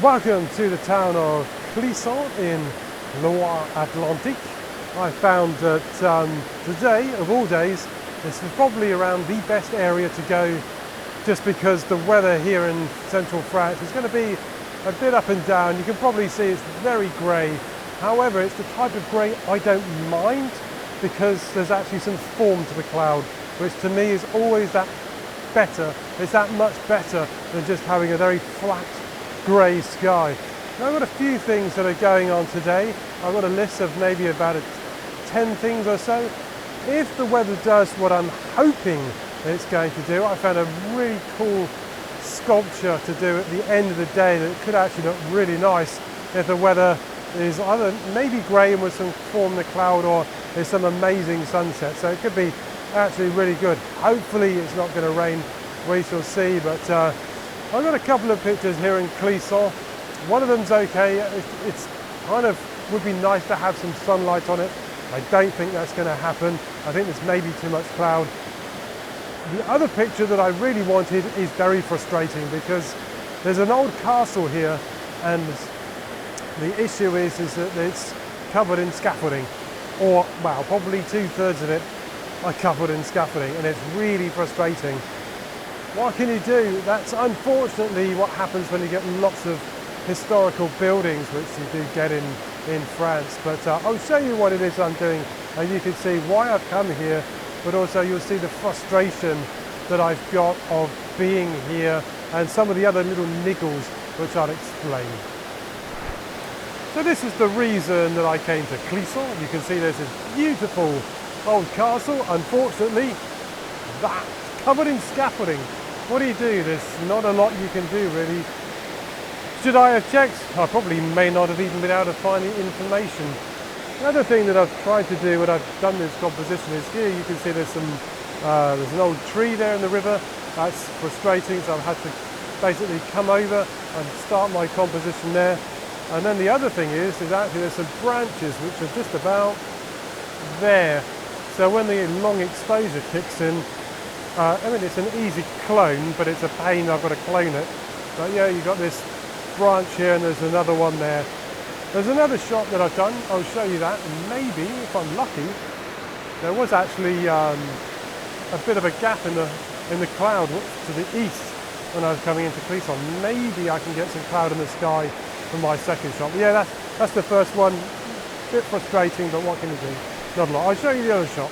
Welcome to the town of Clisson in Loire Atlantique. I found that today, of all days, this is probably around the best area to go, just because the weather here in central France is going to be a bit up and down. You can probably see it's very grey. However, it's the type of grey I don't mind, because there's actually some form to the cloud, which to me is always that better. It's that much better than just having a very flat grey sky. Now, I've got a few things that are going on today. I've got a list of maybe about 10 things or so. If the weather does what I'm hoping it's going to do, I found a really cool sculpture to do at the end of the day that could actually look really nice if the weather is either maybe grey and with some form in the cloud, or there's some amazing sunset. So it could be actually really good. Hopefully it's not going to rain, we shall see, but I've got a couple of pictures here in Clisson. One of them's okay. It's kind of would be nice to have some sunlight on it. I don't think that's going to happen. I think there's maybe too much cloud. The other picture that I really wanted is very frustrating, because there's an old castle here, and the issue is that it's covered in scaffolding, or well, probably 2/3 of it are covered in scaffolding, and it's really frustrating. What can you do? That's unfortunately what happens when you get lots of historical buildings, which you do get in France. But I'll show you what it is I'm doing, and you can see why I've come here, but also you'll see the frustration that I've got of being here, and some of the other little niggles which I'll explain. So this is the reason that I came to Clisson. You can see there's this beautiful old castle. Unfortunately, that's covered in scaffolding. What do? There's not a lot you can do, really. Should I have checked? I probably may not have even been able to find the information. The other thing that I've tried to do when I've done this composition is here you can see there's an old tree there in the river. That's frustrating, so I've had to basically come over and start my composition there. And then the other thing is actually there's some branches which are just about there. So when the long exposure kicks in, I mean, it's an easy clone, but it's a pain. I've got to clone it. But yeah, you've got this branch here, and there's another one there. There's another shot that I've done. I'll show you that. And maybe, if I'm lucky, there was actually a bit of a gap in the cloud to the east when I was coming into Clisson. Maybe I can get some cloud in the sky for my second shot. But yeah, that's the first one. A bit frustrating, but what can you do? Not a lot. I'll show you the other shot.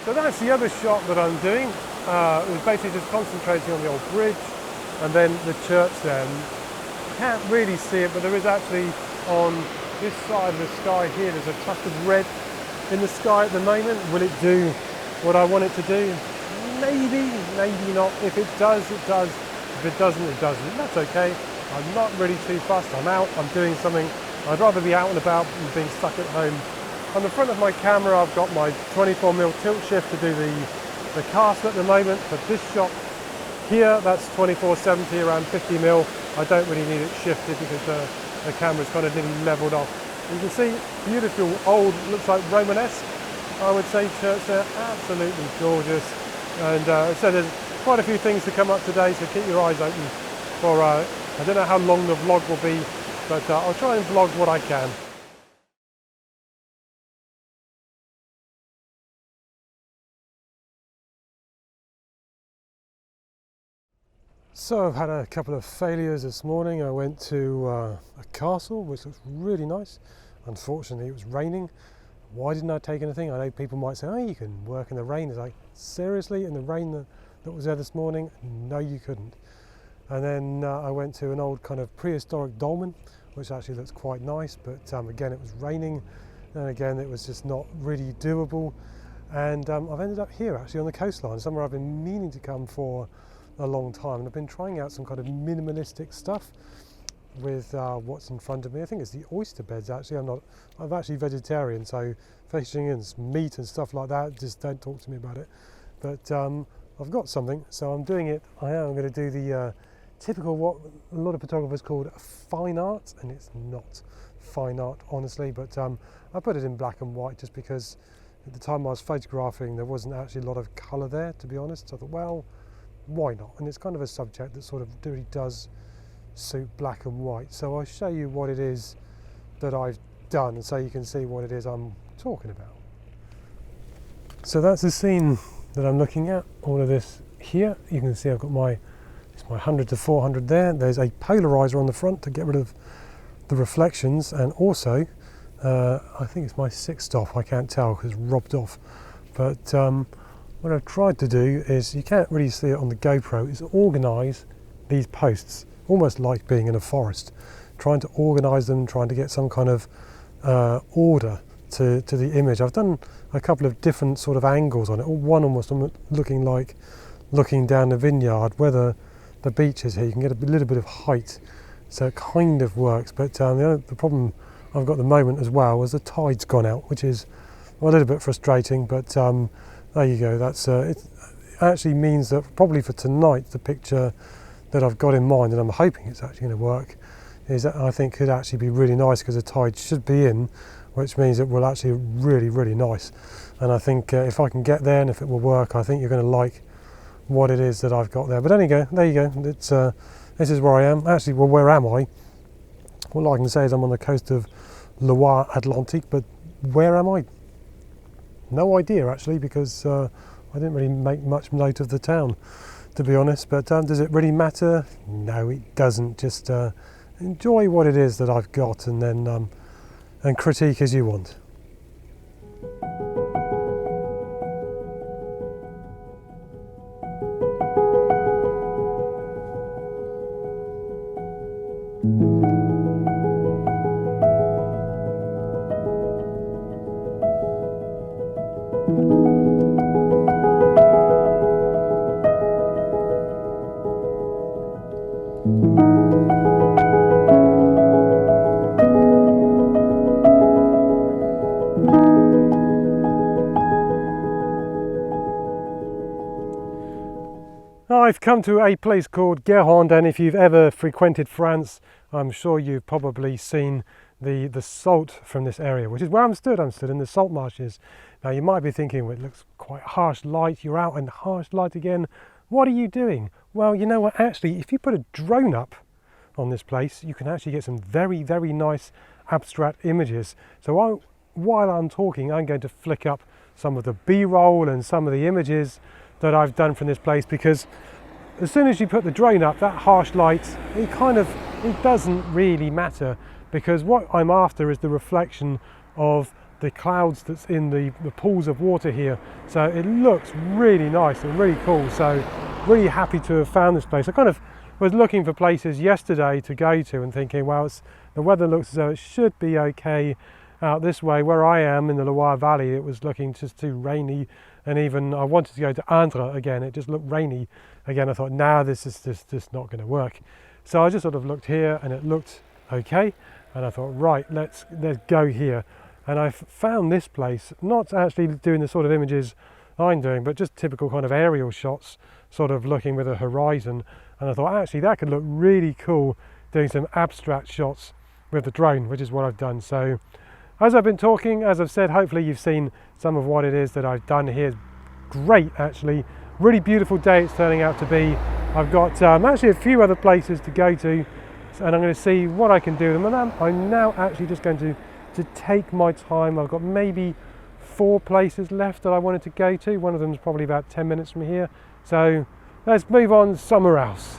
So that's the other shot that I'm doing. It was basically just concentrating on the old bridge and then the church there. You can't really see it, but there is actually on this side of the sky here, there's a touch of red in the sky at the moment. Will it do what I want it to do? Maybe, maybe not. If it does, it does. If it doesn't, it doesn't. That's okay. I'm not really too fussed. I'm out, I'm doing something. I'd rather be out and about than being stuck at home. On the front of my camera, I've got my 24mm tilt shift to do the cast at the moment. But this shot here, that's 24-70, around 50mm. I don't really need it shifted because the camera's kind of nearly leveled off. You can see beautiful old, looks like Romanesque, I would say, church there. Absolutely gorgeous. And so there's quite a few things to come up today, so keep your eyes open for, I don't know how long the vlog will be, but I'll try and vlog what I can. So I've had a couple of failures this morning. I went to a castle which looks really nice. Unfortunately it was raining. Why didn't I take anything? I know people might say, oh, you can work in the rain. It's like, seriously, in the rain that was there this morning? No, you couldn't. And then I went to an old kind of prehistoric dolmen, which actually looks quite nice, but again it was raining, and again it was just not really doable. And I've ended up here actually on the coastline, somewhere I've been meaning to come for a long time, and I've been trying out some kind of minimalistic stuff with what's in front of me. I think it's the oyster beds actually. I'm actually vegetarian, so fishing and meat and stuff like that, just don't talk to me about it. But I've got something, so I'm doing it. I'm going to do the typical, what a lot of photographers call fine art, and it's not fine art honestly, but I put it in black and white just because At the time I was photographing, there wasn't actually a lot of colour there, to be honest. So I thought, well, why not? And it's kind of a subject that sort of really does suit black and white. So I'll show you what it is that I've done, so you can see what it is I'm talking about. So that's the scene that I'm looking at. All of this here, you can see I've got my 100 to 400 there. There's a polarizer on the front to get rid of the reflections, and also I think it's my 6-stop, I can't tell because it's robbed off, but what I've tried to do is, you can't really see it on the GoPro, is organise these posts, almost like being in a forest, trying to organise them, trying to get some kind of order to the image. I've done a couple of different sort of angles on it, one almost looking like looking down the vineyard where the beach is here. You can get a little bit of height, so it kind of works, but the problem I've got at the moment as well is the tide's gone out, which is a little bit frustrating, but there you go. That's it actually means that probably for tonight, the picture that I've got in mind, and I'm hoping it's actually going to work, is that I think could actually be really nice, because the tide should be in, which means it will actually really nice. And I think if I can get there and if it will work, I think you're going to like what it is that I've got there. But there you go. It's this is where I am. Actually, well, where am I? All I can say is I'm on the coast of Loire Atlantique, but where am I? No idea actually, because I didn't really make much note of the town, to be honest. But does it really matter? No, it doesn't. Just enjoy what it is that I've got, and then and critique as you want. I've come to a place called Guérande, and if you've ever frequented France, I'm sure you've probably seen the salt from this area, which is where I'm stood. I'm stood in the salt marshes. Now you might be thinking, well, it looks quite harsh light, you're out in harsh light again. What are you doing? Well, you know what, actually, if you put a drone up on this place, you can actually get some very nice abstract images. So while I'm talking, I'm going to flick up some of the B-roll and some of the images that I've done from this place, because as soon as you put the drone up, that harsh light, it doesn't really matter, because what I'm after is the reflection of the clouds that's in the pools of water here. So it looks really nice and really cool. So really happy to have found this place. I kind of was looking for places yesterday to go to and thinking, well, the weather looks as though it should be okay out this way. Where I am in the Loire Valley, it was looking just too rainy, and even I wanted to go to Indre again, it just looked rainy again. I thought, nah, this is just not going to work. So I just sort of looked here and it looked okay, and I thought, right, let's go here. And I found this place, not actually doing the sort of images I'm doing, but just typical kind of aerial shots, sort of looking with a horizon. And I thought, actually, that could look really cool doing some abstract shots with the drone, which is what I've done. So as I've been talking, as I've said, hopefully you've seen some of what it is that I've done here. Great, actually. Really beautiful day it's turning out to be. I've got actually a few other places to go to, and I'm going to see what I can do with them. And I'm now actually just going to take my time. I've got maybe 4 places left that I wanted to go to. One of them is probably about 10 minutes from here. So let's move on somewhere else.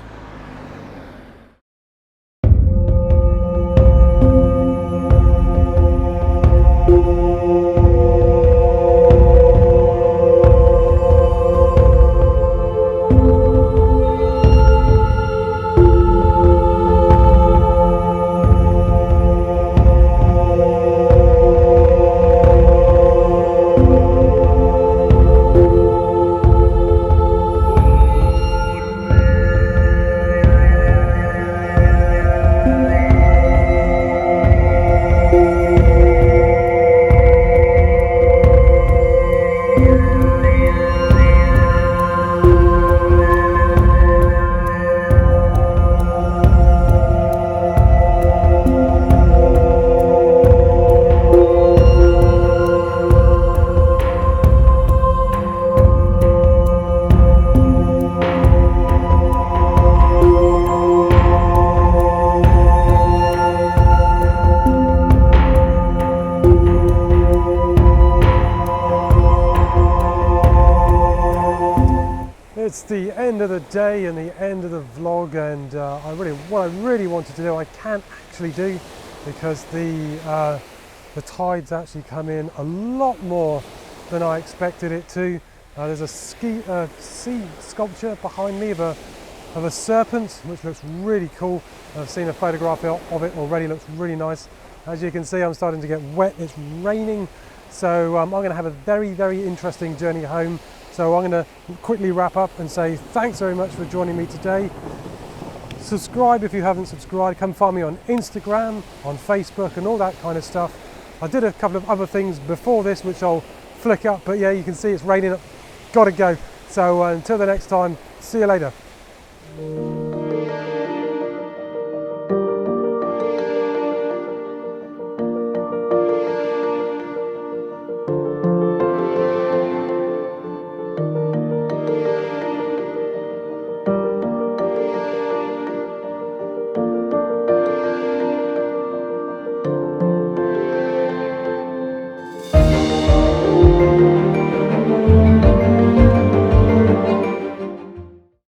it's the end of the day and the end of the vlog, and what I really wanted to do I can't actually do because the tides actually come in a lot more than I expected it to. There's a sea sculpture behind me of a serpent, which looks really cool. I've seen a photograph of it already, looks really nice. As you can see, I'm starting to get wet, it's raining, so I'm going to have a very, very interesting journey home. So I'm going to quickly wrap up and say thanks very much for joining me today. Subscribe if you haven't subscribed. Come find me on Instagram, on Facebook and all that kind of stuff. I did a couple of other things before this which I'll flick up, but yeah, you can see it's raining. Gotta go. So until the next time, see you later.